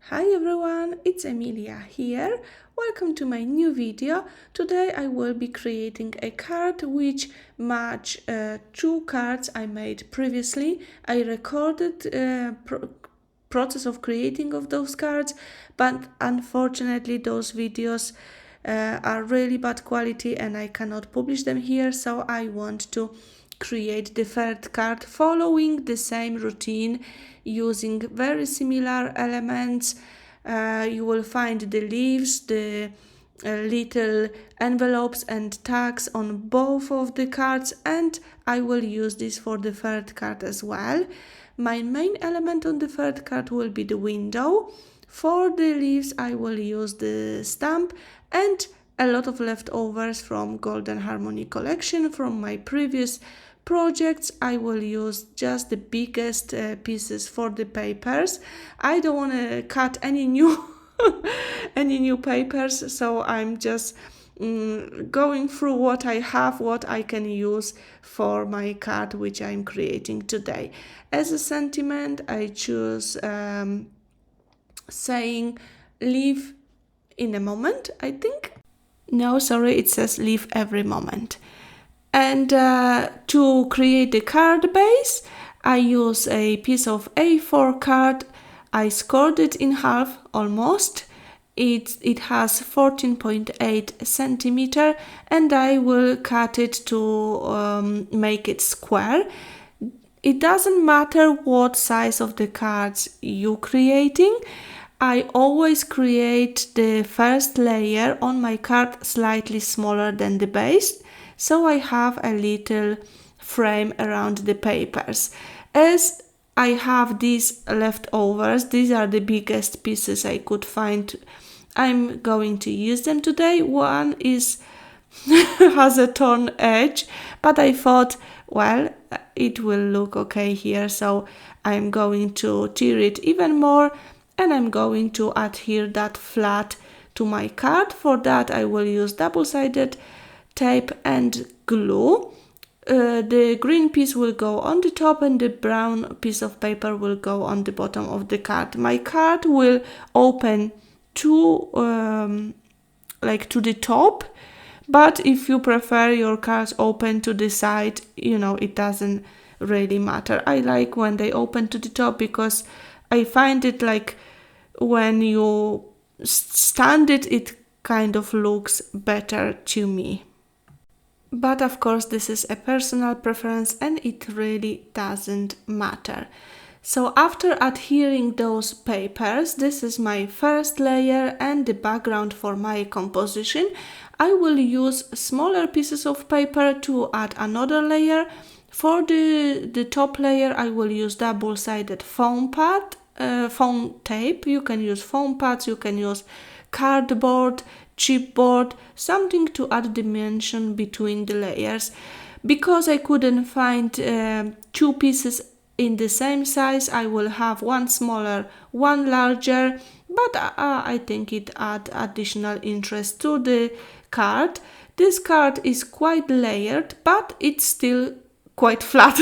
Hi everyone, it's Emilia here. Welcome to my new video. Today I will be creating a card which match two cards I made previously. I recorded process of creating of those cards, but unfortunately those videos are really bad quality and I cannot publish them here, so I want to create the third card following the same routine using very similar elements. You will find the leaves, the little envelopes and tags on both of the cards, and I will use this for the third card as well. My main element on the third card will be the window. For the leaves I will use the stamp and a lot of leftovers from Golden Harmony collection from my previous projects. I will use just the biggest pieces for the papers. I don't want to cut any new any new papers, so I'm just going through what I have, what I can use for my card which I'm creating today. As a sentiment, I choose saying live in a moment, I think. No, sorry, it says live every moment. And to create the card base, I use a piece of A4 card. I scored it in half almost. It has 14.8 centimeter, and I will cut it to make it square. It doesn't matter what size of the cards you're creating. I always create the first layer on my card slightly smaller than the base, so I have a little frame around the papers. As I have these leftovers, these are the biggest pieces I could find. I'm going to use them today. One is has a torn edge, but I thought, well, it will look okay here, so I'm going to tear it even more, and I'm going to adhere that flat to my card. For that I will use double-sided tape and glue. The green piece will go on the top and the brown piece of paper will go on the bottom of the card. My card will open to the top, but if you prefer your cards open to the side, it doesn't really matter. I like when they open to the top because I find it like when you stand it, it kind of looks better to me. But of course this is a personal preference and it really doesn't matter. So after adhering those papers, this is my first layer and the background for my composition. I will use smaller pieces of paper to add another layer. For the top layer I will use double-sided foam tape. You can use foam pads, you can use cardboard, chipboard, something to add dimension between the layers. Because I couldn't find two pieces in the same size, I will have one smaller, one larger, but I think it adds additional interest to the card. This card is quite layered, but it's still quite flat.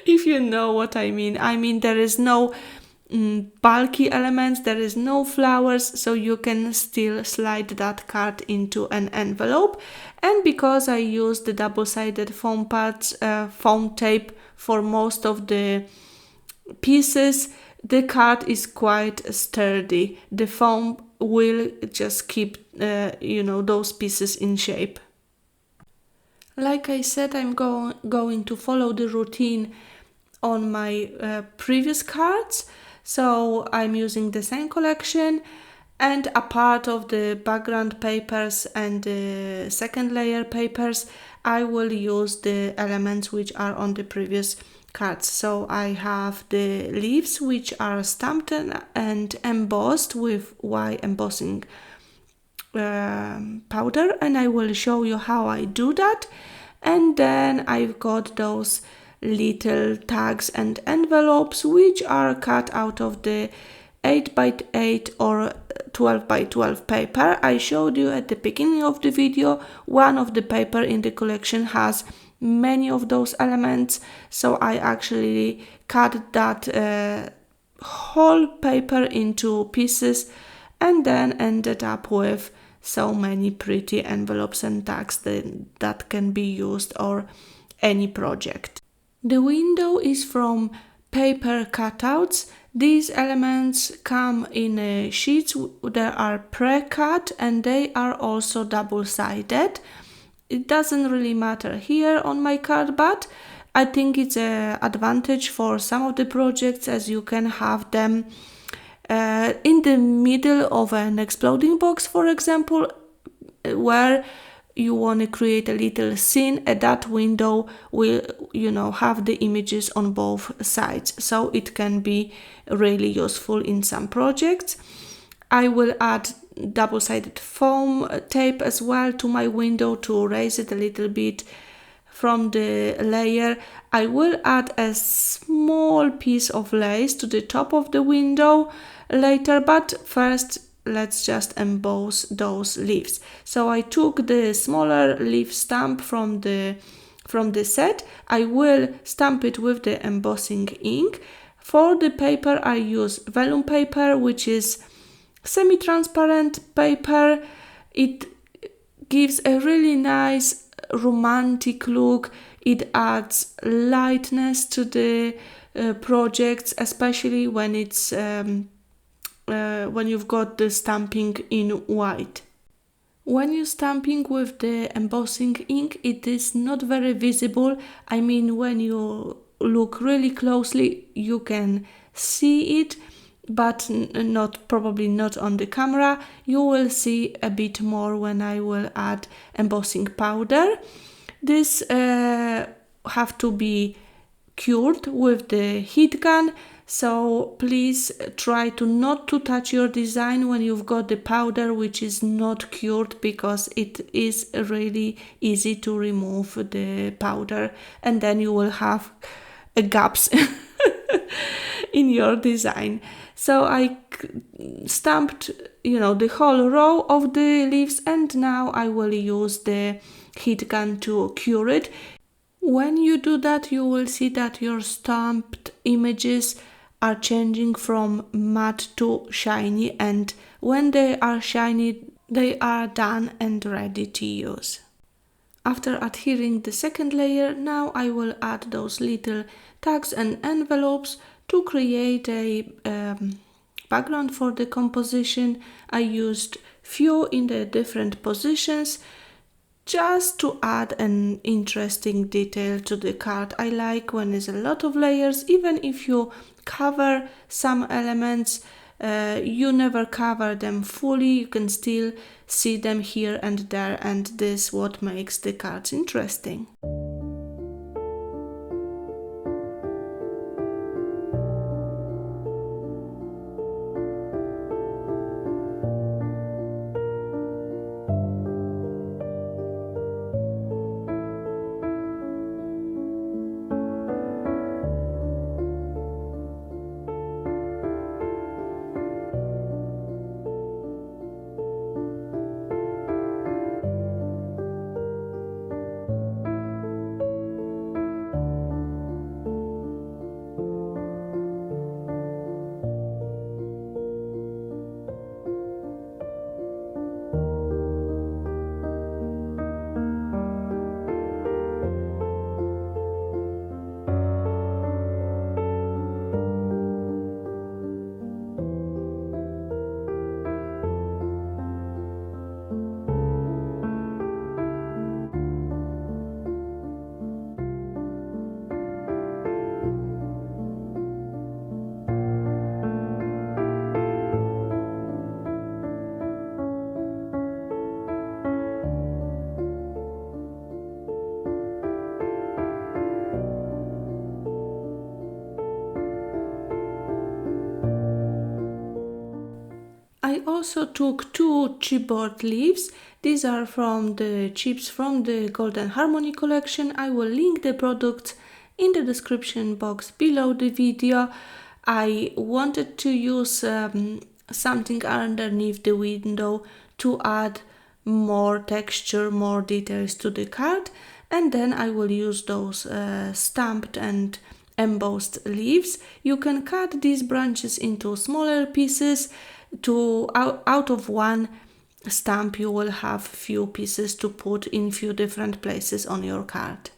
If you know what I mean. I mean, there is no bulky elements, there is no flowers, so you can still slide that card into an envelope. And because I use the double-sided foam pads, foam tape for most of the pieces, the card is quite sturdy. The foam will just keep those pieces in shape. Like I said, I'm going to follow the routine on my previous cards. So I'm using the same collection, and a part of the background papers and the second layer papers, I will use the elements which are on the previous cards. So I have the leaves which are stamped and embossed with white embossing powder, and I will show you how I do that. And then I've got those little tags and envelopes which are cut out of the 8x8 or 12x12 paper. I showed you at the beginning of the video, one of the paper in the collection has many of those elements, so I actually cut that whole paper into pieces and then ended up with so many pretty envelopes and tags that can be used or any project. The window is from paper cutouts. These elements come in sheets that are pre-cut and they are also double-sided. It doesn't really matter here on my card, but I think it's an advantage for some of the projects as you can have them in the middle of an exploding box, for example, where you want to create a little scene. At that window will, have the images on both sides, so it can be really useful in some projects. I will add double-sided foam tape as well to my window to raise it a little bit from the layer. I will add a small piece of lace to the top of the window later, but first let's just emboss those leaves. So I took the smaller leaf stamp from the set. I will stamp it with the embossing ink. For the paper I use vellum paper, which is semi-transparent paper. It gives a really nice romantic look. It adds lightness to the projects, especially when it's when you've got the stamping in white. When you're stamping with the embossing ink, it is not very visible. I mean, when you look really closely, you can see it, but probably not on the camera. You will see a bit more when I will add embossing powder. This have to be cured with the heat gun, so please try to not to touch your design when you've got the powder which is not cured, because it is really easy to remove the powder and then you will have gaps in your design. So I stamped, the whole row of the leaves, and now I will use the heat gun to cure it. When you do that, you will see that your stamped images are changing from matte to shiny, and when they are shiny, they are done and ready to use. After adhering the second layer, now I will add those little tags and envelopes to create a background for the composition. I used few in the different positions just to add an interesting detail to the card. I like when there's a lot of layers. Even if you cover some elements, you never cover them fully, you can still see them here and there, and this is what makes the cards interesting. I also took 2 chipboard leaves. These are from the chips from the Golden Harmony collection. I will link the products in the description box below the video. I wanted to use something underneath the window to add more texture, more details to the card, and then I will use those stamped and embossed leaves, you can cut these branches into smaller pieces. Out of one stamp you will have few pieces to put in few different places on your card.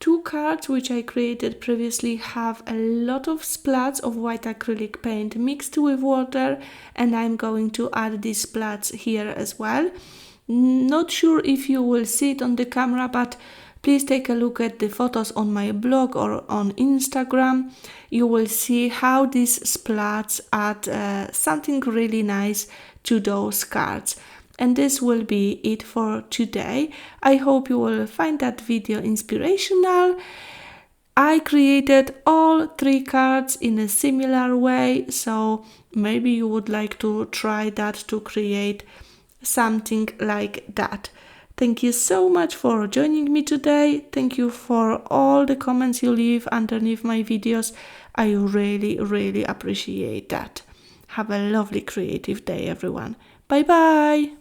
Two cards which I created previously have a lot of splats of white acrylic paint mixed with water, and I'm going to add these splats here as well. Not sure if you will see it on the camera, but please take a look at the photos on my blog or on Instagram. You will see how these splats add something really nice to those cards. And this will be it for today. I hope you will find that video inspirational. I created all 3 cards in a similar way, so maybe you would like to try that to create something like that. Thank you so much for joining me today. Thank you for all the comments you leave underneath my videos. I really appreciate that. Have a lovely creative day, everyone. Bye bye!